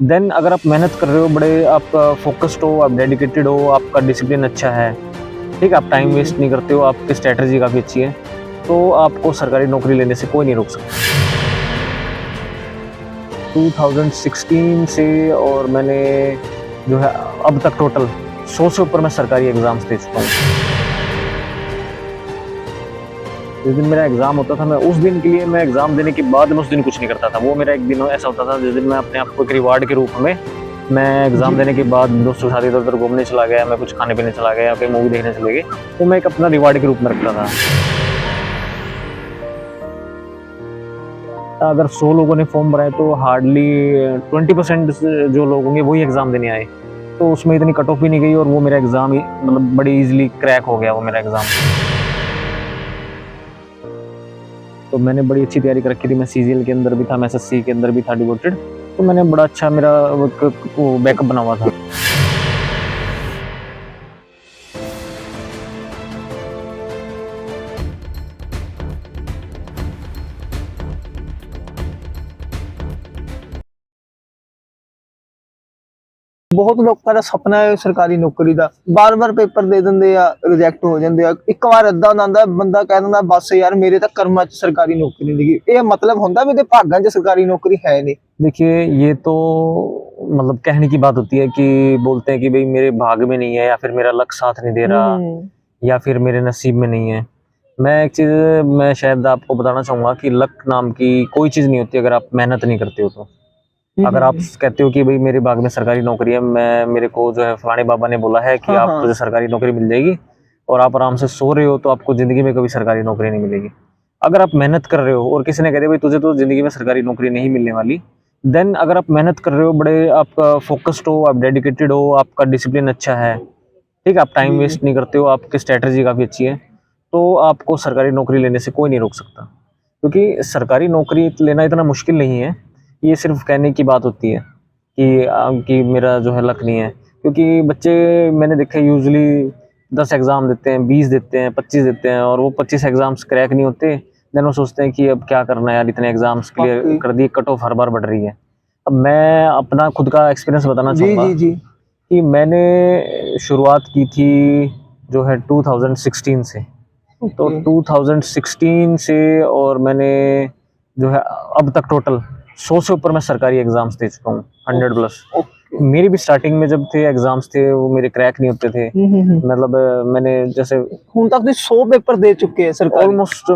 Then अगर आप मेहनत कर रहे हो, बड़े आप फोकस्ड हो, आप डेडिकेटेड हो, आपका डिसिप्लिन अच्छा है, ठीक है, आप टाइम वेस्ट नहीं करते हो, आपकी स्ट्रैटेजी काफ़ी अच्छी है, तो आपको सरकारी नौकरी लेने से कोई नहीं रोक सकता। 2016 से और मैंने जो है अब तक टोटल 100 से ऊपर मैं सरकारी एग्ज़ाम्स दे चुका हूँ। जिस दिन मेरा एग्ज़ाम होता था, मैं उस दिन के लिए मैं एग्ज़ाम देने के बाद मैं उस दिन कुछ नहीं करता था। वो मेरा एक दिन ऐसा होता था जिस दिन मैं अपने आप को एक रिवार्ड के रूप में मैं एग्ज़ाम जी। देने के बाद दोस्तों के साथ इधर-उधर घूमने चला गया, मैं कुछ खाने-पीने चला गया या कहीं मूवी देखने चले गए, वो मैं एक अपना रिवार्ड के रूप में रखता था। अगर 100 लोगों ने फॉर्म भरा है तो हार्डली 20% जो लोग होंगे वही एग्ज़ाम देने आए। तो उसमें इतनी कट ऑफ भी नहीं गई और वो मेरा एग्ज़ाम ही मतलब बड़ी ईज़िली क्रैक हो गया वो मेरा एग्ज़ाम। तो मैंने बड़ी अच्छी तैयारी कर रखी थी, मैं सीजीएल के अंदर भी था, मैं एसएससी के अंदर भी था डिवोटेड, तो मैंने बड़ा अच्छा मेरा वो बैकअप बना हुआ था। ਬਹੁਤ ਲੋਕਾਂ ਦਾ ਸੁਪਨਾ ਹੈ ਸਰਕਾਰੀ ਨੌਕਰੀ ਦਾ, ਬਾਰ-ਬਾਰ ਪੇਪਰ ਦੇ ਦਿੰਦੇ ਆ, ਰਿਜੈਕਟ ਹੋ ਜਾਂਦੇ ਆ। ਇੱਕ ਵਾਰ ਏਦਾਂ ਦਾ ਆਉਂਦਾ ਬੰਦਾ ਕਹਿ ਦਿੰਦਾ ਬਸ ਯਾਰ ਮੇਰੇ ਤਾਂ ਕਰਮਾਂ 'ਚ ਸਰਕਾਰੀ ਨੌਕਰੀ ਨਹੀਂ ਲੱਗੀ। ਇਹ ਮਤਲਬ ਹੁੰਦਾ ਵੀ ਇਹਦੇ ਭਾਗਾਂ 'ਚ ਸਰਕਾਰੀ ਨੌਕਰੀ है नहीं। देखिए, ये तो मतलब कहने की बात होती है कि बोलते हैं कि भई मेरे भाग में नहीं है या फिर मेरा लक साथ नहीं दे रहा हुँ, या फिर मेरे नसीब में नहीं है। मैं एक चीज़ मैं शायद आपको बताना चाहूँगा कि लक नाम की कोई चीज़ नहीं होती अगर आप मेहनत नहीं करते हो तो। हुँ, अगर आप हुँ। कहते हो कि भई मेरे भाग में सरकारी नौकरी है, मेरे को जो है फलाने बाबा ने बोला है कि हाँ, आप तुझे हाँ। सरकारी नौकरी मिल जाएगी और आप आराम से सो रहे हो तो आपको ज़िंदगी में कभी सरकारी नौकरी नहीं मिलेगी। अगर आप मेहनत कर रहे हो और किसी ने कह दिया भई तुझे तो ज़िंदगी में सरकारी नौकरी नहीं मिलने वाली, देन अगर आप मेहनत कर रहे हो, बड़े आप फ़ोकस्ड हो, आप डेडिकेटेड हो, आपका डिसिप्लिन अच्छा है, ठीक है, आप टाइम जी, वेस्ट नहीं करते हो, आपकी स्ट्रैटेजी काफ़ी अच्छी है, तो आपको सरकारी नौकरी लेने से कोई नहीं रोक सकता। क्योंकि सरकारी नौकरी लेना इतना मुश्किल नहीं है, ये सिर्फ़ कहने की बात होती है कि मेरा जो है लक नहीं है। क्योंकि बच्चे मैंने देखे यूजुअली 10 एग्ज़ाम देते हैं, 20 देते हैं, 25 देते हैं और वो 25 एग्ज़ाम्स क्रैक नहीं होते। देन वो सोचते हैं कि अब क्या करना है यार, इतने एग्ज़ाम्स क्लियर वाक़ई। कर दिए, कट ऑफ हर बार बढ़ रही है। अब मैं अपना खुद का एक्सपीरियंस बताना जी, चाहूँगा जी, जी। कि मैंने शुरुआत की थी जो है 2016 से। तो ओके, 2016 से और मैंने जो है अब तक टोटल 100 से ऊपर मैं सरकारी एग्ज़ाम्स दे चुका हूँ, 100 ओके, प्लस। ओके। मेरी भी स्टार्टिंग में जब थे एग्ज़ाम्स थे वो मेरे क्रैक नहीं होते थे। हुँ, हुँ, हुँ। मतलब मैंने जैसे ਹੁਣ तक ਤੁਸੀਂ 100 पेपर दे चुके हैं सरकारी। ऑलमोस्ट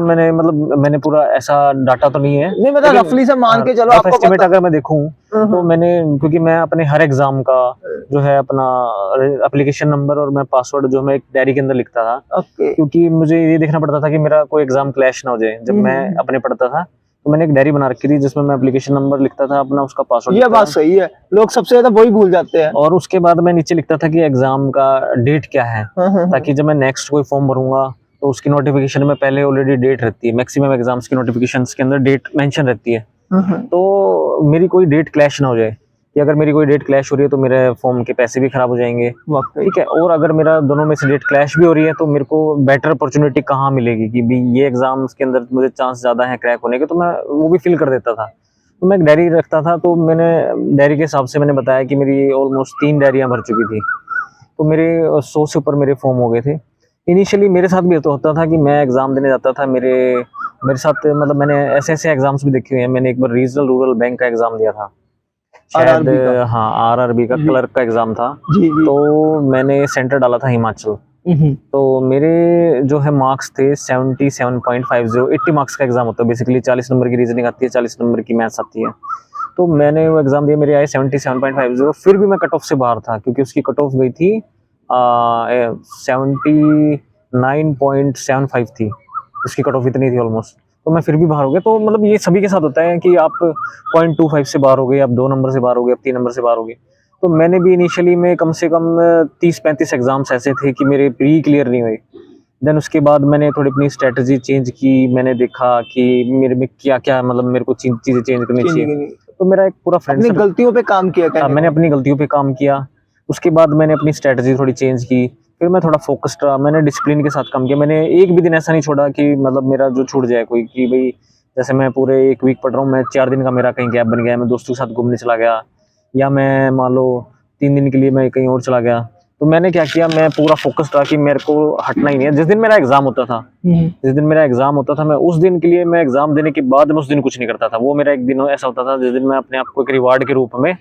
मैंने पूरा ऐसा डाटा तो नहीं है, नहीं मतलब लेकिन रफली से मान के चलो रफ आपको एस्टिमेट पता। अगर मैं देखूँ हाँ, तो हाँ। मैंने क्योंकि मैं अपने हर एग्ज़ाम का जो है अपना एप्लीकेशन नंबर और मैं पासवर्ड जो मैं एक डायरी के अंदर लिखता था, ओके। क्योंकि मुझे ये देखना पड़ता था कि मेरा कोई एग्ज़ाम क्लैश ना हो जाए। जब हुँ, मैं हुँ, हुँ। अपने पढ़ता था, तो मैंने एक डायरी बना रखी थी जिसमें मैं एप्लीकेशन नंबर लिखता था अपना, उसका पासवर्ड ये लिखता बात था सही है, लोग सबसे ज़्यादा वही भूल जाते हैं। और उसके बाद मैं नीचे लिखता था कि एग्ज़ाम का डेट क्या है, हाँ, हाँ, हाँ। ताकि जब मैं नेक्स्ट कोई फॉर्म भरूँगा, तो उसकी नोटिफ़िकेशन में पहले ऑलरेडी डेट रहती है। मैक्सिमम एग्ज़ाम्स की नोटिफ़िकेशंस के अंदर डेट मेंशन रहती है। हाँ, हाँ। तो मेरी कोई डेट क्लैश ना हो जाए कि अगर मेरी कोई डेट क्लैश हो रही है तो मेरे फॉर्म के पैसे भी खराब हो जाएँगे, वाक़ई। ठीक है? और अगर मेरा दोनों में से डेट क्लैश भी हो रही है तो मेरे को बेटर अपॉर्च्युनिटी कहाँ मिलेगी कि भई ये एग्ज़ाम्स के अंदर मुझे चांस ज़्यादा है क्रैक होने के, तो मैं वो भी फ़िल कर देता था। तो मैं एक डायरी रखता था, तो मैंने डायरी के हिसाब से मैंने बताया कि मेरी ऑलमोस्ट 3 डायरियाँ भर चुकी थी। तो मेरे 100 से ऊपर मेरे फॉर्म हो गए थे। इनिशियली मेरे साथ भी तो होता था कि मैं एग्ज़ाम देने जाता था, मेरे मेरे साथ मतलब मैंने ऐसे-ऐसे एग्ज़ाम्स भी देखे हुए हैं। मैंने एक बार रीजनल रूरल बैंक का एग्ज़ाम दिया था। शायद आरआरबी का। हाँ, आरआरबी का जी, क्लर्क का एग्ज़ाम था। जी, जी। तो मैंने सेंटर डाला था हिमाचल। हुँ, हुँ। तो मेरे जो है मार्क्स थे 77.50, 80 मार्क्स का एग्ज़ाम होता है बेसिकली। 40 नंबर की रीज़निंग आती है, 40 नंबर की मैथ्स आती है। तो मैंने वो एग्ज़ाम दिया, मेरे आए 77.50, फिर भी मैं कट ऑफ से बाहर था क्योंकि उसकी कट ऑफ गई थी 79.75 थी। उसकी कट ऑफ इतनी थी ऑलमोस्ट, तो मैं फिर भी बाहर हो गया। तो मतलब ये सभी के साथ होता है कि आप 0.25 से बाहर हो गए, आप 2 नंबर से बाहर हो गए, आप 3 नंबर से बाहर हो गए। तो मैंने भी इनिशियली में कम से कम 30-35 एग्ज़ाम्स ऐसे थे कि मेरे प्री क्लियर नहीं हुए। देन उसके बाद मैंने थोड़ी अपनी स्ट्रैटेजी चेंज की, मैंने देखा कि मेरे में क्या-क्या मतलब मेरे को चीज़ें चेंज करनी चेंज चाहिए। करनी। तो मेरा एक पूरा फ्रेंड अपनी गलतियों पे काम किया कहने मैंने को। अपनी गलतियों पे काम किया। उसके बाद मैंने अपनी स्ट्रैटेजी थोड़ी चेंज की। फिर मैं थोड़ा फ़ोकस्ड रहा, मैंने डिसिप्लिन के साथ काम किया। मैंने एक भी दिन ऐसा नहीं छोड़ा कि मतलब मेरा जो छूट जाए कोई, कि भई जैसे मैं पूरे 1 वीक पढ़ रहा हूँ, मैं 4 दिन का मेरा कहीं गैप बन गया, मैं दोस्तों के साथ घूमने चला गया या मैं मान लो 3 दिन के लिए मैं कहीं और चला गया, तो मैंने क्या किया, मैं पूरा फोकस था कि मेरे को हटना ही नहीं है। जिस दिन मेरा एग्जाम होता था, जिस दिन मेरा एग्जाम होता था, मैं उस दिन के लिए, मैं एग्जाम देने के बाद मैं उस दिन कुछ नहीं करता था। वो मेरा एक दिन ऐसा होता था जिस दिन मैं अपने आप को एक रिवार्ड के रूप में,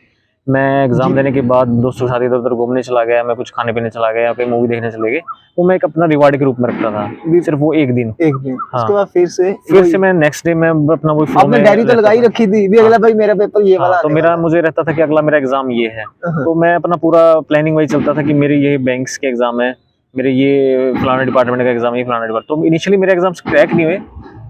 मैं एग्जाम देने के बाद दोस्तों के साथ इधर उधर घूमने चला गया, मैं कुछ खाने पीने चला गया या कोई मूवी देखने चले गए, वो मैं एक अपना रिवार्ड के रूप में रखता था, सिर्फ वो एक दिन। एक दिन हाँ। उसके बाद फिर से मैं नेक्स्ट डे मैं अपना वही flow आपने में डायरी तो रहता लगाई था। रखी थी भी, अगला भाई मेरा पेपर ये वाला हाँ, तो आने मेरा वाला मुझे रहता था कि अगला मेरा एग्जाम ये है, है। तो मैं अपना पूरा प्लानिंग वही चलता था कि मेरे ये बैंक्स के एग्जाम है, मेरे ये फलाना डिपार्टमेंट का एग्जाम है, ये फलाना डिपार्टमेंट। तो इनिशियली मेरे एग्जाम्स क्रैक नहीं हुए,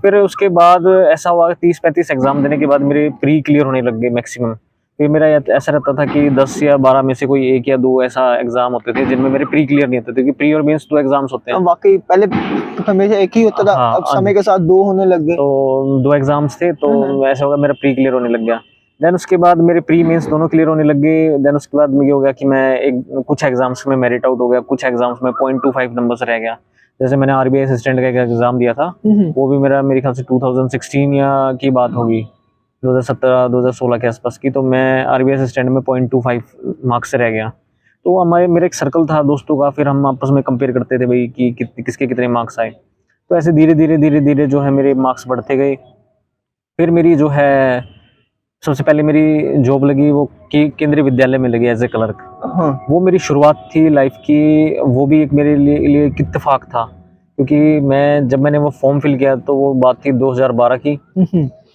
फिर उसके बाद ऐसा हुआ 30-35 एग्जाम देने के बाद मेरे प्री क्लियर होने लग गए मैक्सिमम। फिर मेरा ऐसा रहता था कि 10 या 12 में से कोई 1 या 2 ऐसा एग्जाम होते थे जिनमें मेरे प्री क्लियर नहीं होते थे, क्योंकि प्री और मेंस 2 एग्जाम्स होते हैं। अब वाकई पहले तो हमेशा एक ही होता था, हाँ, अब समय के साथ 2 होने लग गए। तो 2 एग्जाम्स थे, तो ऐसा होगा मेरा प्री क्लियर होने लग गया। देन उसके बाद मेरे प्री मेंस दोनों क्लियर होने लग गए। देन उसके बाद ये हो गया कि मैं एक कुछ एग्जाम्स में मेरिट आउट हो गया, कुछ एग्जाम्स में 0.25 नंबर से रह गया। जैसे मैंने आरबीआई असिस्टेंट का एक एग्जाम दिया था, वो भी मेरे ख्याल से 2016 या की बात होगी, 2017-2016 के आसपास की। तो मैं आरबीआई असिस्टेंट में 0.25 मार्क्स से रह गया। तो हमारे मेरे एक सर्कल था दोस्तों का, फिर हम आपस में कंपेयर करते थे भाई कि किसके कितने मार्क्स आए। तो ऐसे धीरे धीरे जो है मेरे मार्क्स बढ़ते गए। फिर मेरी जो है सबसे पहले मेरी जॉब लगी वो केंद्रीय विद्यालय में लगी एज ए क्लर्क। हाँ। वो मेरी शुरुआत थी लाइफ की, वो भी एक मेरे लिए एक इत्तेफाक था, क्योंकि मैंने वो फॉर्म फिल किया तो वो बात थी 2012 की,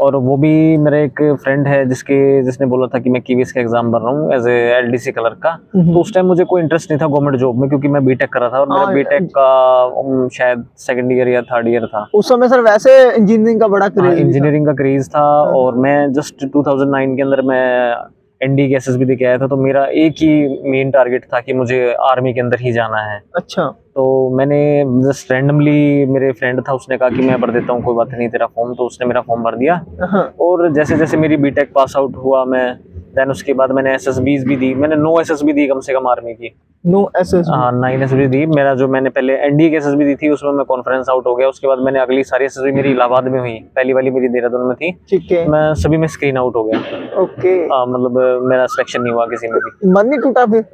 और वो भी मेरा एक फ्रेंड है जिसने बोला था कि मैं कीवीएस का एग्जाम भर रहा हूँ एज ए एलडीसी क्लर्क का। तो उस टाइम मुझे कोई इंटरेस्ट नहीं था गवर्नमेंट जॉब में, क्योंकि मैं बीटेक कर रहा था और मेरा हाँ, बीटेक का शायद 2nd ईयर या 3rd ईयर था। उस समय सर वैसे इंजीनियरिंग का बड़ा क्रेज था। इंजीनियरिंग का क्रेज था, और मैं जस्ट 2009 के अंदर मैं एनडी की एसएसबी दे के आया था। तो मेरा एक ही मेन टारगेट था कि मुझे आर्मी के अंदर ही जाना है। अच्छा। तो मैंने जस्ट रैंडमली, मेरे फ्रेंड था उसने कहा कि मैं भर देता हूँ, कोई बात नहीं तेरा फॉर्म, तो उसने मेरा फॉर्म भर दिया। हाँ। और जैसे जैसे मेरी बीटेक पास आउट हुआ मैं, देन उसके बाद मैंने एसएसबीज भी दी, मैंने 9 एसएसबी दी कम से कम आर्मी की। 9 एसएसबी। हाँ, 9 एसएसबी दी। मेरा जो मैंने पहले एनडी की एसएसबी दी थी उसमें मैं कॉन्फ्रेंस आउट हो गया। उसके बाद मैंने अगली सारी एसएसबी मेरी इलाहाबाद में हुई, पहली वाली मेरी देहरादून में थी, ठीक है। मैं सभी में स्क्रीन आउट हो गया। ओके। मतलब मेरा सिलेक्शन नहीं हुआ किसी में भी। मन नहीं टूटा फिर?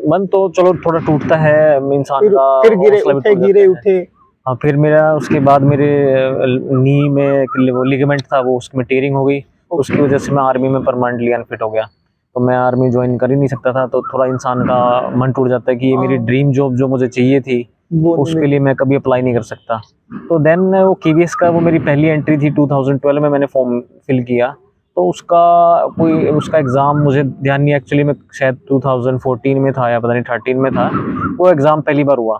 मन तो चलो थोड़ा टूटता है इंसान का, फिर गिरे हौसला भी उठे टूट जाता गिरे है। उठे। हाँ, फिर मेरा उसके बाद मेरे नी में एक लिगामेंट था, वो उसमें टेयरिंग हो गई। उसकी वजह से मैं आर्मी में परमानेंटली अनफिट हो गया, तो मैं आर्मी ज्वाइन कर ही नहीं सकता था। तो थोड़ा इंसान का मन टूट जाता है कि ये मेरी ड्रीम जॉब जो मुझे चाहिए थी वो उसके लिए मैं कभी अप्लाई नहीं कर सकता। तो देन वो केवीएस का वो मेरी पहली एंट्री थी, 2012 में मैंने फॉर्म फिल किया। तो उसका एग्ज़ाम मुझे ध्यान नहीं, एक्चुअली मैं शायद 2014 में था या पता नहीं 13 में था। वो एग्ज़ाम पहली बार हुआ,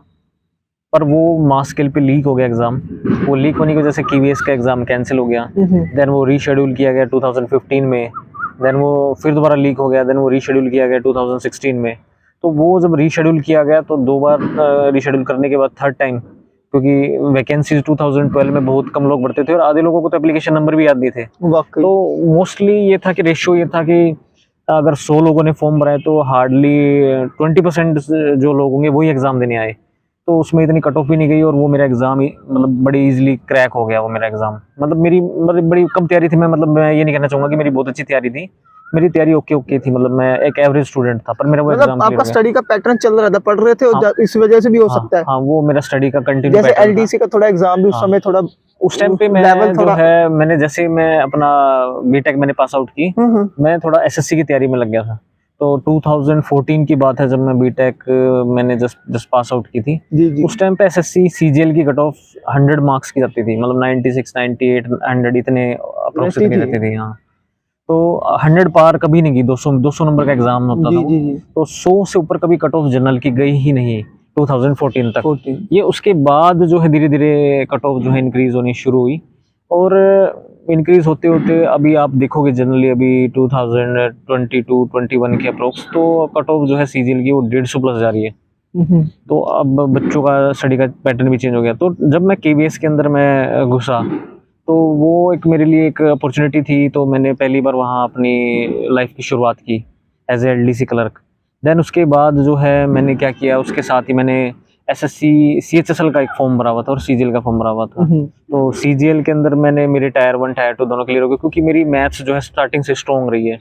पर वो मास स्केल पे लीक हो गया एग्ज़ाम। वो लीक होने की वजह से केवीएस का एग्ज़ाम कैंसिल हो गया। देन वो रीशेड्यूल किया गया 2015 में। देन वो फिर दोबारा लीक हो गया। देन वो रीशेड्यूल किया गया 2016 में। तो वो जब रीशेड्यूल किया गया तो 2 बार रीशेड्यूल करने के बाद थर्ड टाइम, क्योंकि वैकेंसीज 2012 में बहुत कम लोग भरते थे और आधे लोगों को तो एप्लीकेशन नंबर भी याद नहीं थे। वाकई। तो मोस्टली ये था कि रेशियो ये था कि अगर 100 लोगों ने फॉर्म भरा है तो हार्डली 20% जो लोग होंगे वही एग्ज़ाम देने आए। तो उसमें इतनी कट ऑफ भी नहीं गई और वो मेरा एग्ज़ाम ही मतलब बड़ी इजीली क्रैक हो गया वो मेरा एग्ज़ाम। मतलब मेरी बड़ी कम तैयारी थी। मैं ये नहीं कहना चाहूँगा कि मेरी बहुत अच्छी तैयारी थी, मेरी तैयारी ओके थी। मतलब मैं एक एवरेज स्टूडेंट था, पर मेरा वो एग्ज़ाम मतलब क्लियर आपका हो गया। स्टडी का पैटर्न चल रहा था, पढ़ रहे थे और हाँ। इस वजह से भी हो सकता है। हाँ, वो मेरा स्टडी का कंटिन्यू जैसे पैटर्न था। एलडीसी का थोड़ा एग्जाम भी उस हाँ। समय थोड़ा उस टाइम पे लेवल मैं जो थोड़ा है मैंने जैसे मैं अपना बीटेक मैंने पास आउट की, मैं थोड़ा एसएससी की तैयारी में लग गया था। तो 2014 की बात है जब मैं बीटेक मैंने जस्ट पास आउट की थी। जी जी। उस टाइम पे एसएससी सीजीएल की कट ऑफ 100 मार्क्स की जाती थी, मतलब 96 98 100 इतने अप्रोक्स इतनी रहती थी। हाँ, तो 100 पार कभी नहीं की। 200 नंबर का एग्जाम होता था जी वो। जी जी। तो 100 से ऊपर कभी कट ऑफ जनरल की गई ही नहीं 2014 तक। 14। ये उसके बाद जो है धीरे धीरे कट ऑफ जो है इंक्रीज होनी शुरू हुई, और इंक्रीज होते होते अभी आप देखोगे जनरली अभी 2022-21 के अप्रोक्स तो कट ऑफ जो है सीजीएल की वो 150 प्लस जा रही है। तो अब बच्चों का स्टडी का पैटर्न भी चेंज हो गया। तो जब मैं केवीएस के अंदर मैं घुसा तो वो एक मेरे लिए एक अपॉर्चुनिटी थी। तो मैंने पहली बार वहाँ अपनी लाइफ की शुरुआत की as a LDC clerk. Then उसके बाद जो है मैंने क्या किया, उसके साथ ही मैंने एसएससी सीएचएसएल का एक फॉर्म भरा हुआ था और सीजीएल का फॉर्म भरा हुआ था। तो सीजीएल के अंदर मैंने मेरे टायर 1 टायर 2 दोनों क्लियर हो गए, क्योंकि मेरी मैथ्स जो है स्टार्टिंग से स्ट्रॉन्ग रही है।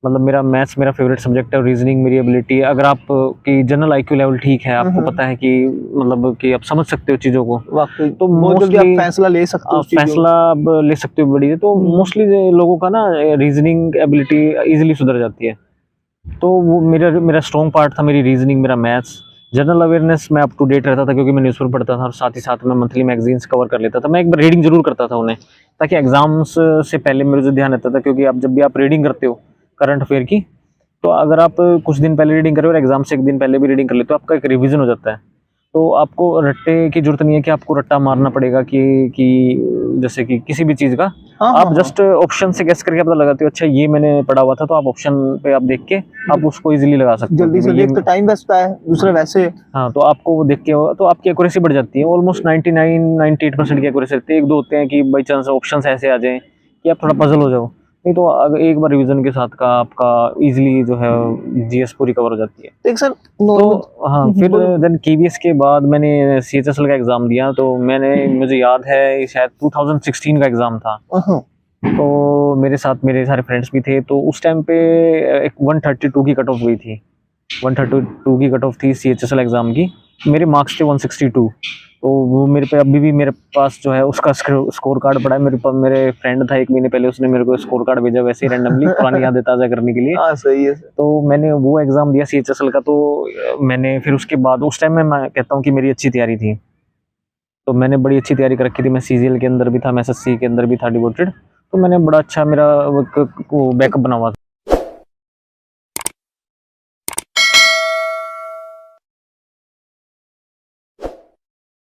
मतलब मेरा मैथ्स मेरा फेवरेट सब्जेक्ट है, रीजनिंग मेरी एबिलिटी है। अगर आप की जनरल आईक्यू लेवल ठीक है, आपको पता है कि मतलब कि आप समझ सकते हो चीज़ों को, वाकई तो बहुत जल्दी आप मोस्टली फैसला ले सकते हो आप उस चीज़ों फैसला अब ले सकते हो बड़ी है, तो मोस्टली लोगों का ना रीजनिंग एबिलिटी इजीली सुधर जाती है। तो वो मेरा मेरा स्ट्रॉन्ग पार्ट था, मेरी रीजनिंग, मेरा मैथ्स। जनरल अवेयरनेस में अप टू डेट रहता था क्योंकि मैं न्यूज़पेपर पढ़ता था और साथ ही साथ मैं मंथली मैगजीन्स कवर कर लेता था। मैं एक बार रीडिंग जरूर करता था उन्हें, ताकि एग्जाम्स से पहले मेरे जो ध्यान रहता था, क्योंकि आप जब भी आप रीडिंग करते हो करंट अफेयर की, तो अगर आप कुछ दिन पहले रीडिंग कर रहे हो और एग्जाम से एक दिन पहले भी रीडिंग कर लेते हो, आपका एक रिवीजन हो जाता है। तो आपको रट्टे की जरूरत नहीं है कि आपको रट्टा मारना पड़ेगा कि जैसे कि किसी भी चीज़ का हाँ आप हाँ जस्ट ऑप्शन से गेस करके पता लगाते हो, अच्छा ये मैंने पढ़ा हुआ था, तो आप ऑप्शन पे आप देख के आप उसको इजीली लगा सकते हो जल्दी कि से भाई एक तो ये। टाइम बचता है, दूसरा वैसे हाँ, तो आपको वो देख के तो आपकी एक्यूरेसी बढ़ जाती है, ऑलमोस्ट 99-98% की एक्यूरेसी रहती है। एक दो होते हैं कि बाई चांस ऑप्शंस ऐसे आ जाएं कि आप थोड़ा पजल हो जाओ, नहीं तो अगर एक बार रिवीजन के साथ का आपका इजीली जो है जीएस पूरी कवर हो जाती है। एक सर तो नॉर्मल हाँ, फिर बोलो। देन केवीएस के बाद मैंने सीएचएसएल का एग्ज़ाम दिया, तो मैंने मुझे याद है ये शायद 2016 का एग्ज़ाम था। हाँ तो मेरे साथ मेरे सारे फ्रेंड्स भी थे, तो उस टाइम पे एक 132 की कट ऑफ गई थी। 132 की कट ऑफ थी सीएचएसएल एग्ज़ाम की। मेरे मार्क्स थे 162। तो वो मेरे पे अभी भी मेरे पास जो है उसका स्कोर कार्ड पड़ा है मेरे पास। मेरे फ्रेंड था 1 महीने पहले, उसने मेरे को स्कोर कार्ड भेजा वैसे ही रैंडमली पुरानी यादें ताज़ा करने के लिए। हाँ सही है सर। तो मैंने वो एग्ज़ाम दिया सीएचएसएल का। तो मैंने फिर उसके बाद उस टाइम में मैं कहता हूँ कि मेरी अच्छी तैयारी थी। तो मैंने बड़ी अच्छी तैयारी कर रखी थी। मैं सीजीएल के अंदर भी था, मैं एसएससी के अंदर भी था डिवोटेड। तो मैंने बड़ा अच्छा मेरा वो बैकअप बना हुआ था।